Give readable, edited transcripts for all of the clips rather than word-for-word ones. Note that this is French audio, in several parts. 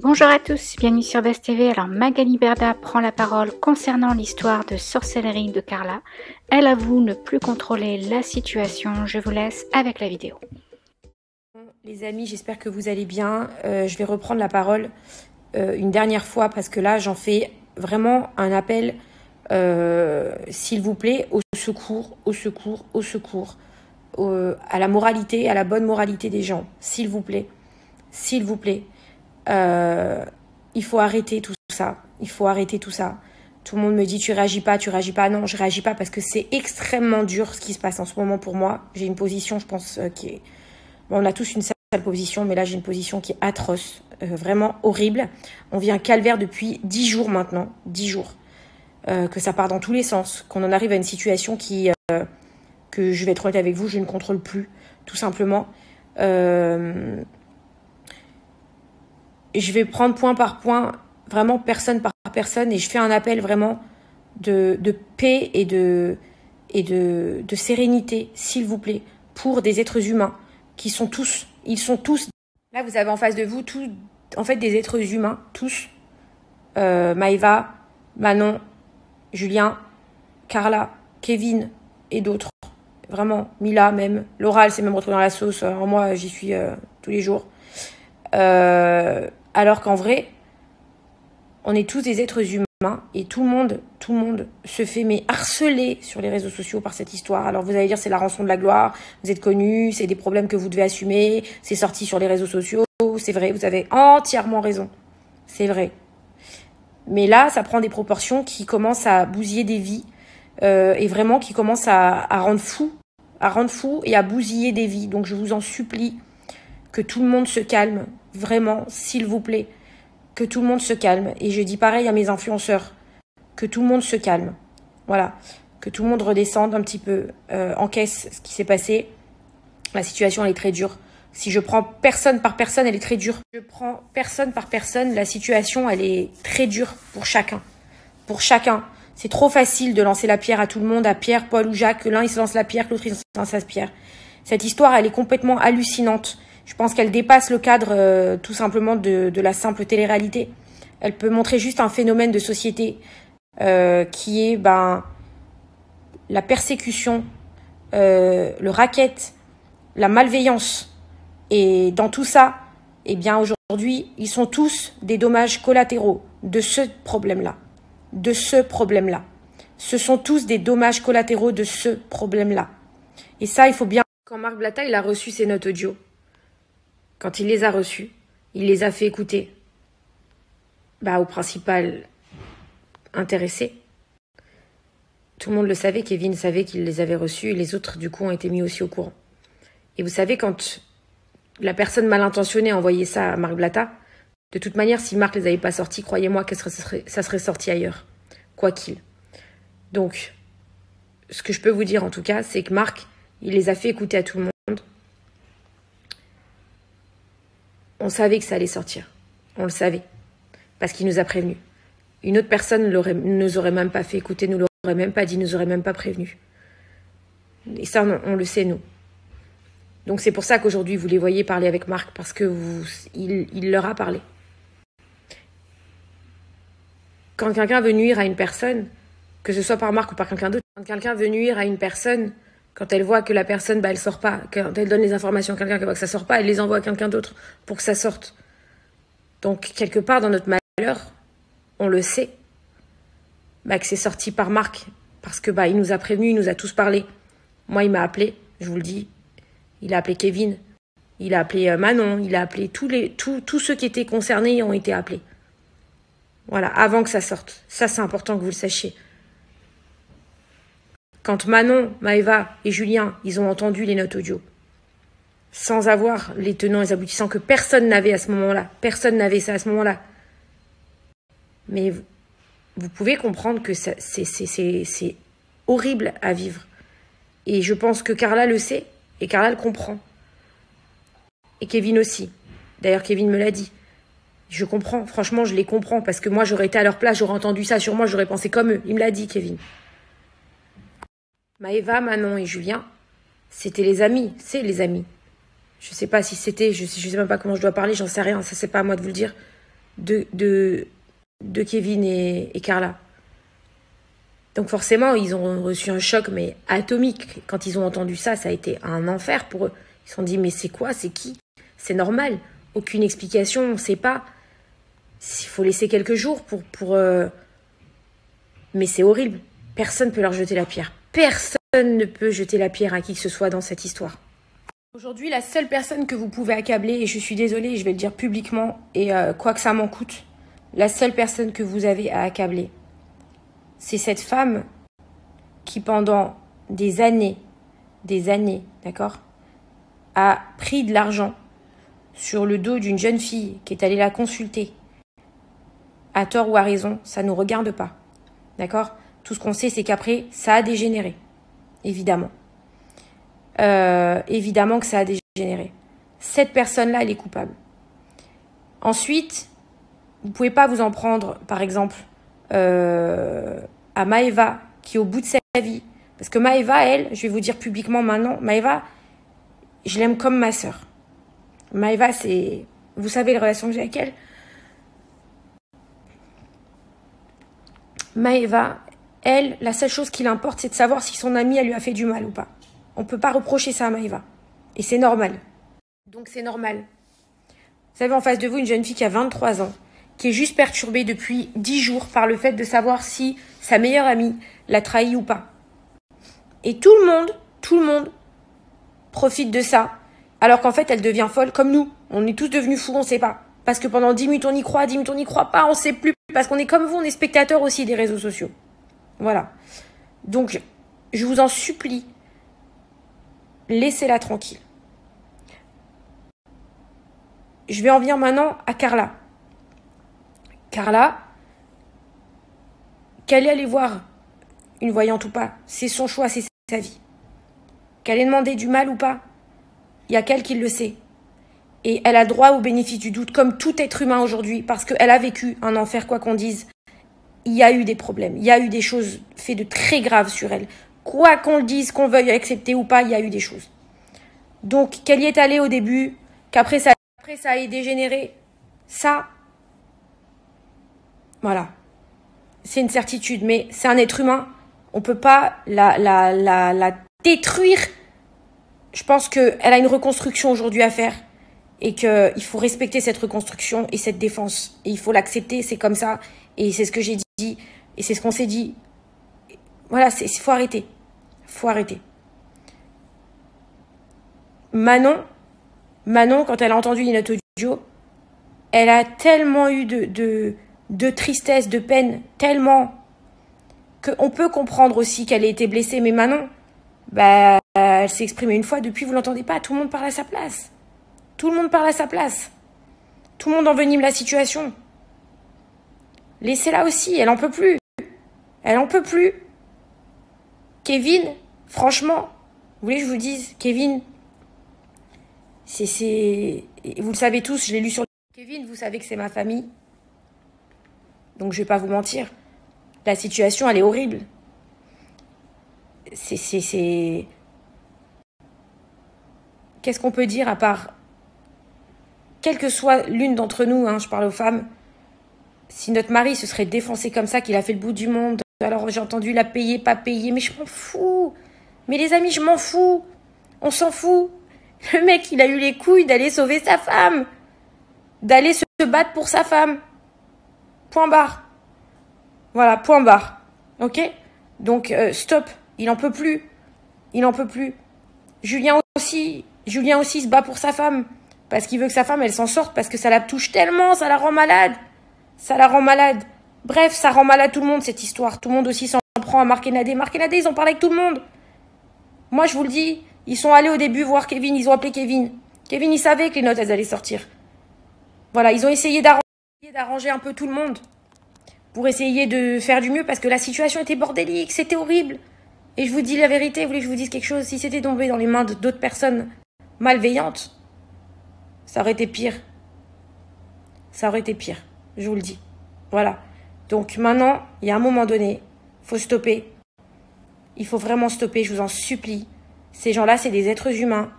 Bonjour à tous, bienvenue sur Best TV. Alors Magali Berda prend la parole concernant l'histoire de sorcellerie de Carla. Elle avoue ne plus contrôler la situation. Je vous laisse avec la vidéo. Les amis, j'espère que vous allez bien. Je vais reprendre la parole une dernière fois parce que là, j'en fais vraiment un appel, s'il vous plaît, au secours, au secours, au secours, à la moralité, à la bonne moralité des gens, s'il vous plaît. S'il vous plaît. Il faut arrêter tout ça. Il faut arrêter tout ça. Tout le monde me dit tu réagis pas, tu réagis pas. Non, je réagis pas parce que c'est extrêmement dur ce qui se passe en ce moment pour moi. J'ai une position, je pense, qui est... Bon, on a tous une sale position, mais là j'ai une position qui est atroce, vraiment horrible. On vit un calvaire depuis 10 jours maintenant, 10 jours. Que ça part dans tous les sens, qu'on en arrive à une situation qui, que je vais être honnête avec vous, je ne contrôle plus, tout simplement. Je vais prendre point par point, vraiment personne par personne, et je fais un appel vraiment de paix et de sérénité, s'il vous plaît, pour des êtres humains qui sont tous, ils sont tous. Là, vous avez en face de vous tous, en fait, des êtres humains, tous. Maëva, Manon, Julien, Carla, Kevin et d'autres. Vraiment, Mila même. Laura, elle s'est même retrouvée dans la sauce. Moi, j'y suis tous les jours. Alors qu'en vrai, on est tous des êtres humains et tout le monde se fait harceler sur les réseaux sociaux par cette histoire. Alors vous allez dire c'est la rançon de la gloire, vous êtes connus, c'est des problèmes que vous devez assumer, c'est sorti sur les réseaux sociaux, c'est vrai, vous avez entièrement raison, c'est vrai. Mais là, ça prend des proportions qui commencent à bousiller des vies et vraiment qui commencent à rendre fou et à bousiller des vies. Donc je vous en supplie que tout le monde se calme, vraiment, s'il vous plaît. Que tout le monde se calme. Et je dis pareil à mes influenceurs. Que tout le monde se calme. Voilà. Que tout le monde redescende un petit peu, encaisse ce qui s'est passé. La situation, elle est très dure. Si je prends personne par personne, elle est très dure. Je prends personne par personne, la situation, elle est très dure pour chacun. Pour chacun. C'est trop facile de lancer la pierre à tout le monde, à Pierre, Paul ou Jacques, que l'un il se lance la pierre, que l'autre il se lance la pierre. Cette histoire, elle est complètement hallucinante. Je pense qu'elle dépasse le cadre tout simplement de la simple télé-réalité. Elle peut montrer juste un phénomène de société qui est la persécution, le racket, la malveillance. Et dans tout ça, eh bien aujourd'hui, ils sont tous des dommages collatéraux de ce problème-là. De ce problème-là. Ce sont tous des dommages collatéraux de ce problème-là. Et ça, il faut bien... Quand Marc Blatta, il a reçu ses notes audio, quand il les a reçus, il les a fait écouter au principal intéressé. Tout le monde le savait, Kevin savait qu'il les avait reçus et les autres, du coup, ont été mis aussi au courant. Et vous savez, quand la personne mal intentionnée a envoyé ça à Marc Blatta, de toute manière, si Marc les avait pas sortis, croyez-moi que ça serait sorti ailleurs, quoi qu'il. Donc, ce que je peux vous dire en tout cas, c'est que Marc, il les a fait écouter à tout le monde. On savait que ça allait sortir. On le savait. Parce qu'il nous a prévenus. Une autre personne ne nous aurait même pas fait écouter, nous l'aurait même pas dit, nous aurait même pas prévenus. Et ça, on le sait, nous. Donc c'est pour ça qu'aujourd'hui, vous les voyez parler avec Marc, parce que il leur a parlé. Quand quelqu'un veut nuire à une personne, que ce soit par Marc ou par quelqu'un d'autre, quand quelqu'un veut nuire à une personne, quand elle voit que la personne, elle sort pas, quand elle donne les informations à quelqu'un qui voit que ça sort pas, elle les envoie à quelqu'un d'autre pour que ça sorte. Donc, quelque part dans notre malheur, on le sait, que c'est sorti par Marc, parce que il nous a prévenus, il nous a tous parlé. Moi, il m'a appelé, je vous le dis, il a appelé Kevin, il a appelé Manon, il a appelé tous ceux qui étaient concernés ont été appelés. Voilà, avant que ça sorte. Ça, c'est important que vous le sachiez. Quand Manon, Maëva et Julien, ils ont entendu les notes audio, sans avoir les tenants et les aboutissants que personne n'avait à ce moment-là. Personne n'avait ça à ce moment-là. Mais vous pouvez comprendre que c'est horrible à vivre. Et je pense que Carla le sait et Carla le comprend. Et Kevin aussi. D'ailleurs, Kevin me l'a dit. Je comprends, franchement, je les comprends. Parce que moi, j'aurais été à leur place, j'aurais entendu ça sur moi, j'aurais pensé comme eux. Il me l'a dit, Kevin. Maëva, Manon et Julien, c'était les amis, c'est les amis. Je sais pas si c'était, je sais même pas comment je dois parler, j'en sais rien, ça c'est pas à moi de vous le dire. de Kevin et Carla. Donc forcément, ils ont reçu un choc, mais atomique. Quand ils ont entendu ça, ça a été un enfer pour eux. Ils se sont dit, mais c'est quoi? C'est qui? C'est normal. Aucune explication, on ne sait pas. Il faut laisser quelques jours pour Mais c'est horrible. Personne ne peut leur jeter la pierre. Personne ne peut jeter la pierre à qui que ce soit dans cette histoire. Aujourd'hui, la seule personne que vous pouvez accabler, et je suis désolée, je vais le dire publiquement, et quoi que ça m'en coûte, la seule personne que vous avez à accabler, c'est cette femme qui, pendant des années, d'accord, a pris de l'argent sur le dos d'une jeune fille qui est allée la consulter. À tort ou à raison, ça ne nous regarde pas. D'accord? Tout ce qu'on sait, c'est qu'après, ça a dégénéré. Évidemment. Évidemment que ça a dégénéré. Cette personne-là, elle est coupable. Ensuite, vous ne pouvez pas vous en prendre, par exemple, à Maëva, qui est au bout de sa vie. Parce que Maëva, elle, je vais vous dire publiquement maintenant, Maëva, je l'aime comme ma sœur. Maëva, c'est... Vous savez les relations que j'ai avec elle? Maëva, elle, la seule chose qui l'importe, c'est de savoir si son amie, elle lui a fait du mal ou pas. On ne peut pas reprocher ça à Maëva. Et c'est normal. Donc c'est normal. Vous avez en face de vous une jeune fille qui a 23 ans, qui est juste perturbée depuis 10 jours par le fait de savoir si sa meilleure amie l'a trahi ou pas. Et tout le monde profite de ça, alors qu'en fait, elle devient folle comme nous. On est tous devenus fous, on ne sait pas. Parce que pendant 10 minutes, on y croit, 10 minutes, on n'y croit pas, on ne sait plus. Parce qu'on est comme vous, on est spectateurs aussi des réseaux sociaux. Voilà. Donc, je vous en supplie, laissez-la tranquille. Je vais en venir maintenant à Carla. Carla, qu'elle est allée voir une voyante ou pas, c'est son choix, c'est sa vie. Qu'elle ait demandé du mal ou pas, il y a qu'elle qui le sait. Et elle a droit au bénéfice du doute, comme tout être humain aujourd'hui, parce qu'elle a vécu un enfer, quoi qu'on dise. Il y a eu des problèmes, il y a eu des choses faites de très graves sur elle. Quoi qu'on le dise, qu'on veuille accepter ou pas, il y a eu des choses. Donc, qu'elle y est allée au début, qu'après ça ait dégénéré, ça, voilà. C'est une certitude, mais c'est un être humain. On ne peut pas la détruire. Je pense qu'elle a une reconstruction aujourd'hui à faire. Et qu'il faut respecter cette reconstruction et cette défense. Et il faut l'accepter, c'est comme ça. Et c'est ce que j'ai dit. Et c'est ce qu'on s'est dit. Voilà, il faut arrêter. Il faut arrêter. Manon, quand elle a entendu les notes audio, elle a tellement eu de tristesse, de peine, tellement qu'on peut comprendre aussi qu'elle ait été blessée. Mais Manon, bah, elle s'est exprimée une fois, depuis vous l'entendez pas, tout le monde parle à sa place. Tout le monde parle à sa place. Tout le monde envenime la situation. Laissez-la aussi, elle en peut plus. Elle en peut plus. Kevin, franchement, vous voulez que je vous dise, Kevin, vous le savez tous, je l'ai lu sur Kevin, vous savez que c'est ma famille. Donc je vais pas vous mentir. La situation, elle est horrible. Qu'est-ce qu'on peut dire à part... Quelle que soit l'une d'entre nous, hein, je parle aux femmes, si notre mari se serait défoncé comme ça, qu'il a fait le bout du monde, alors j'ai entendu la payer, pas payer, mais je m'en fous. Mais les amis, je m'en fous. On s'en fout. Le mec, il a eu les couilles d'aller sauver sa femme. D'aller se battre pour sa femme. Point barre. Voilà, point barre. Ok? Donc, stop. Il en peut plus. Il en peut plus. Julien aussi se bat pour sa femme. Parce qu'il veut que sa femme, elle s'en sorte, parce que ça la touche tellement, ça la rend malade. Ça la rend malade. Bref, ça rend malade tout le monde, cette histoire. Tout le monde aussi s'en prend à Marc et Nadé. Marc et Nadé, ils ont parlé avec tout le monde. Moi, je vous le dis, ils sont allés au début voir Kevin, ils ont appelé Kevin. Kevin, il savait que les notes, elles allaient sortir. Voilà, ils ont essayé d'arranger un peu tout le monde. Pour essayer de faire du mieux, parce que la situation était bordélique, c'était horrible. Et je vous dis la vérité, vous voulez que je vous dise quelque chose? Si c'était tombé dans les mains d'autres personnes malveillantes, ça aurait été pire. Ça aurait été pire, je vous le dis. Voilà. Donc maintenant, il y a un moment donné, il faut stopper. Il faut vraiment stopper, je vous en supplie. Ces gens-là, c'est des êtres humains.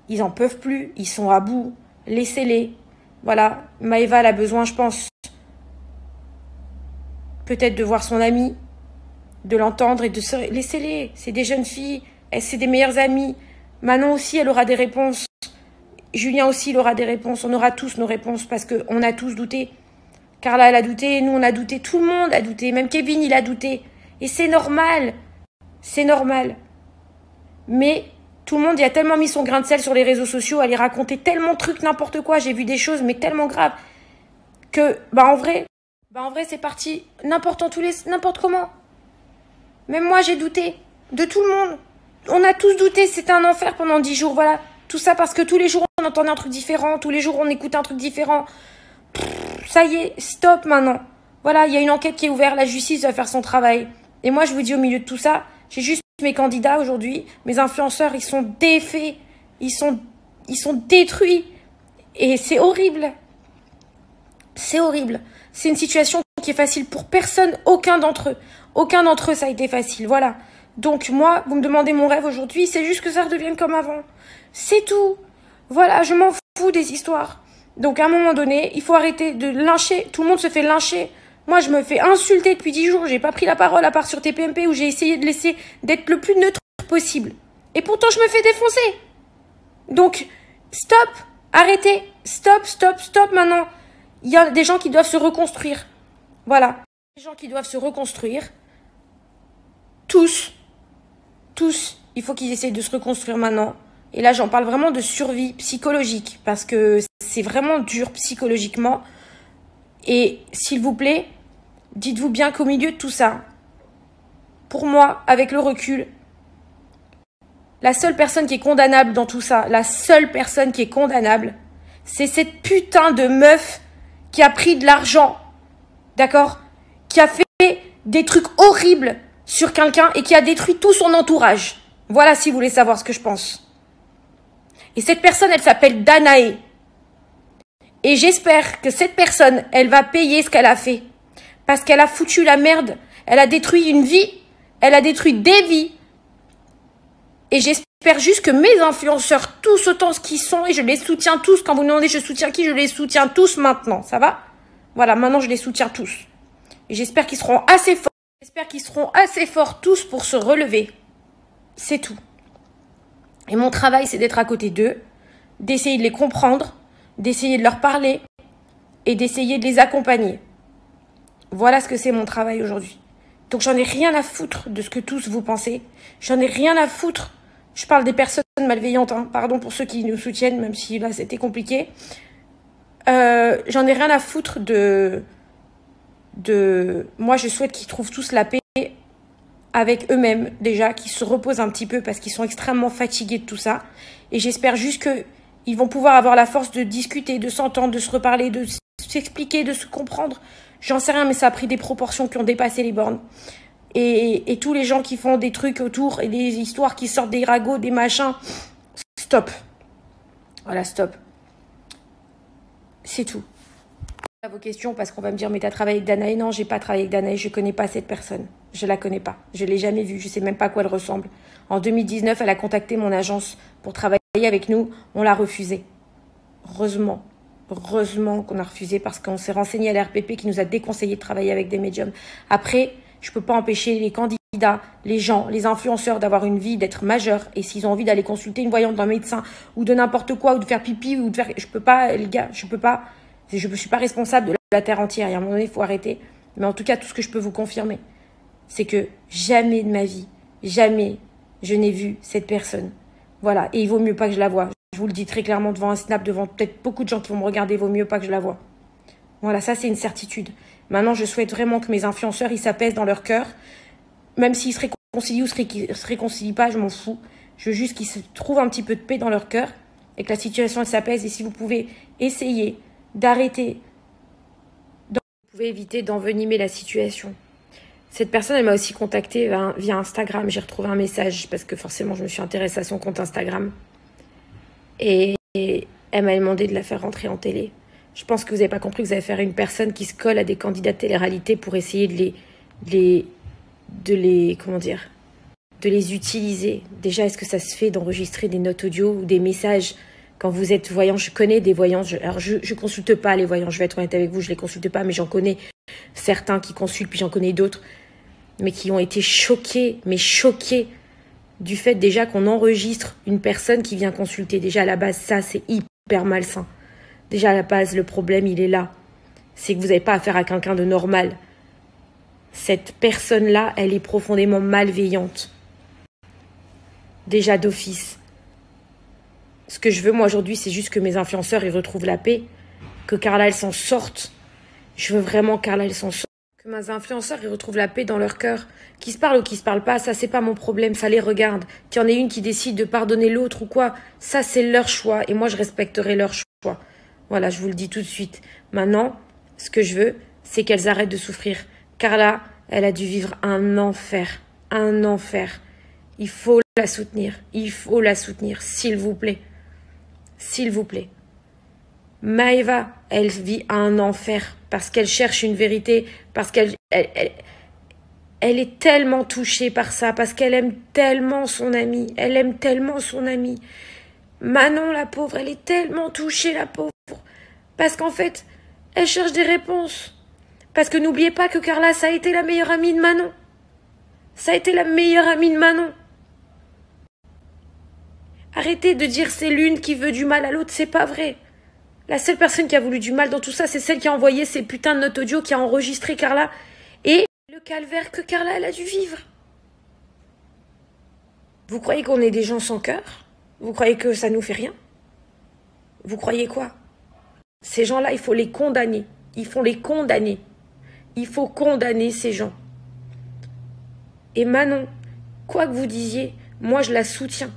Ils en peuvent plus, ils sont à bout. Laissez-les. Voilà, Maëva, elle a besoin, je pense, peut-être de voir son ami, de l'entendre et de se... Laissez-les, c'est des jeunes filles, c'est des meilleures amies. Manon aussi, elle aura des réponses. Julien aussi, il aura des réponses. On aura tous nos réponses parce qu'on a tous douté. Carla, elle a douté, nous, on a douté. Tout le monde a douté. Même Kevin, il a douté. Et c'est normal. C'est normal. Mais tout le monde y a tellement mis son grain de sel sur les réseaux sociaux, à les raconter tellement de trucs, n'importe quoi. J'ai vu des choses, mais tellement graves, que, en vrai, c'est parti n'importe comment. Même moi, j'ai douté. De tout le monde. On a tous douté. C'était un enfer pendant 10 jours. Voilà. Tout ça parce que tous les jours, on entendait un truc différent. Tous les jours, on écoutait un truc différent. Ça y est, stop maintenant. Voilà, il y a une enquête qui est ouverte. La justice va faire son travail. Et moi, je vous dis, au milieu de tout ça, j'ai juste mes candidats aujourd'hui. Mes influenceurs, ils sont défaits. Ils sont détruits. Et c'est horrible. C'est horrible. C'est une situation qui est facile pour personne. Aucun d'entre eux. Aucun d'entre eux, ça a été facile. Voilà. Donc moi, vous me demandez mon rêve aujourd'hui, c'est juste que ça redevienne comme avant. C'est tout. Voilà, je m'en fous des histoires. Donc à un moment donné, il faut arrêter de lyncher. Tout le monde se fait lyncher. Moi, je me fais insulter depuis 10 jours. J'ai pas pris la parole à part sur TPMP où j'ai essayé d'être le plus neutre possible. Et pourtant, je me fais défoncer. Donc, stop. Arrêtez. Stop maintenant. Il y a des gens qui doivent se reconstruire. Voilà. Des gens qui doivent se reconstruire. Tous, il faut qu'ils essayent de se reconstruire maintenant. Et là, j'en parle vraiment de survie psychologique, parce que c'est vraiment dur psychologiquement. Et s'il vous plaît, dites-vous bien qu'au milieu de tout ça, pour moi, avec le recul, la seule personne qui est condamnable dans tout ça, la seule personne qui est condamnable, c'est cette putain de meuf qui a pris de l'argent, d'accord, qui a fait des trucs horribles sur quelqu'un et qui a détruit tout son entourage. Voilà si vous voulez savoir ce que je pense. Et cette personne, elle s'appelle Danae. Et j'espère que cette personne, elle va payer ce qu'elle a fait. Parce qu'elle a foutu la merde. Elle a détruit une vie. Elle a détruit des vies. Et j'espère juste que mes influenceurs, tous autant ce qu'ils sont, et je les soutiens tous. Quand vous me demandez je soutiens qui, je les soutiens tous maintenant. Ça va? Voilà, maintenant je les soutiens tous. Et j'espère qu'ils seront assez forts. J'espère qu'ils seront assez forts tous pour se relever. C'est tout. Et mon travail, c'est d'être à côté d'eux, d'essayer de les comprendre, d'essayer de leur parler et d'essayer de les accompagner. Voilà ce que c'est mon travail aujourd'hui. Donc j'en ai rien à foutre de ce que tous vous pensez. J'en ai rien à foutre. Je parle des personnes malveillantes, hein. Pardon pour ceux qui nous soutiennent, même si là c'était compliqué. J'en ai rien à foutre moi, je souhaite qu'ils trouvent tous la paix avec eux-mêmes, déjà, qu'ils se reposent un petit peu parce qu'ils sont extrêmement fatigués de tout ça. Et j'espère juste qu'ils vont pouvoir avoir la force de discuter, de s'entendre, de se reparler, de s'expliquer, de se comprendre. J'en sais rien, mais ça a pris des proportions qui ont dépassé les bornes. Et tous les gens qui font des trucs autour et des histoires qui sortent des ragots, des machins, stop. Voilà, stop. C'est tout. À vos questions, parce qu'on va me dire mais t'as travaillé avec Danae? Non, j'ai pas travaillé avec Danae, je connais pas cette personne, je la connais pas, je l'ai jamais vue, je sais même pas à quoi elle ressemble. En 2019, elle a contacté mon agence pour travailler avec nous, on l'a refusé. Heureusement qu'on a refusé parce qu'on s'est renseigné à l'RPP qui nous a déconseillé de travailler avec des médiums. Après, je peux pas empêcher les candidats, les gens, les influenceurs d'avoir une vie, d'être majeurs, et s'ils ont envie d'aller consulter une voyante d'un médecin ou de n'importe quoi, ou de faire pipi, ou de faire... Je peux pas, les gars, je peux pas. Je ne suis pas responsable de la terre entière. Et à un moment donné, il faut arrêter. Mais en tout cas, tout ce que je peux vous confirmer, c'est que jamais de ma vie, jamais, je n'ai vu cette personne. Voilà. Et il vaut mieux pas que je la voie. Je vous le dis très clairement devant un snap, devant peut-être beaucoup de gens qui vont me regarder, il vaut mieux pas que je la voie. Voilà, ça c'est une certitude. Maintenant, je souhaite vraiment que mes influenceurs, ils s'apaisent dans leur cœur. Même s'ils se réconcilient ou se réconcilient pas, je m'en fous. Je veux juste qu'ils se trouvent un petit peu de paix dans leur cœur et que la situation elle s'apaise. Et si vous pouvez essayer d'arrêter, vous pouvez éviter d'envenimer la situation. Cette personne, elle m'a aussi contactée via Instagram. J'ai retrouvé un message parce que forcément, je me suis intéressée à son compte Instagram. Et elle m'a demandé de la faire rentrer en télé. Je pense que vous n'avez pas compris que vous allez faire une personne qui se colle à des candidats de télé-réalité pour essayer de les utiliser. Déjà, est-ce que ça se fait d'enregistrer des notes audio ou des messages Quand vous êtes voyant, je connais des voyants. Alors, je consulte pas les voyants. Je vais être honnête avec vous, je les consulte pas, mais j'en connais certains qui consultent, puis j'en connais d'autres, mais qui ont été choqués, mais choqués du fait déjà qu'on enregistre une personne qui vient consulter. Déjà à la base, ça c'est hyper malsain. Déjà à la base, le problème il est là. C'est que vous n'avez pas affaire à quelqu'un de normal. Cette personne-là, elle est profondément malveillante. Déjà d'office. Ce que je veux moi aujourd'hui, c'est juste que mes influenceurs ils retrouvent la paix. Que Carla elle s'en sorte. Je veux vraiment que Carla elle s'en sorte. Que mes influenceurs ils retrouvent la paix dans leur cœur. Qu'ils se parlent ou qu'ils se parlent pas, ça c'est pas mon problème, ça les regarde. Qu'il y en ait une qui décide de pardonner l'autre ou quoi, ça c'est leur choix et moi je respecterai leur choix. Voilà, je vous le dis tout de suite. Maintenant, ce que je veux, c'est qu'elles arrêtent de souffrir. Carla, elle a dû vivre un enfer. Un enfer. Il faut la soutenir. Il faut la soutenir, s'il vous plaît. S'il vous plaît. Maëva, elle vit un enfer parce qu'elle cherche une vérité, parce qu'elle elle est tellement touchée par ça, parce qu'elle aime tellement son amie. Elle aime tellement son amie. Manon, la pauvre, elle est tellement touchée, la pauvre. Parce qu'en fait, elle cherche des réponses. Parce que n'oubliez pas que Carla, ça a été la meilleure amie de Manon. Ça a été la meilleure amie de Manon. Arrêtez de dire c'est l'une qui veut du mal à l'autre, c'est pas vrai. La seule personne qui a voulu du mal dans tout ça, c'est celle qui a envoyé ces putains de notes audio, qui a enregistré Carla. Et le calvaire que Carla, elle a dû vivre. Vous croyez qu'on est des gens sans cœur? Vous croyez que ça nous fait rien? Vous croyez quoi? Ces gens-là, il faut les condamner. Il faut les condamner. Il faut condamner ces gens. Et Manon, quoi que vous disiez, moi je la soutiens.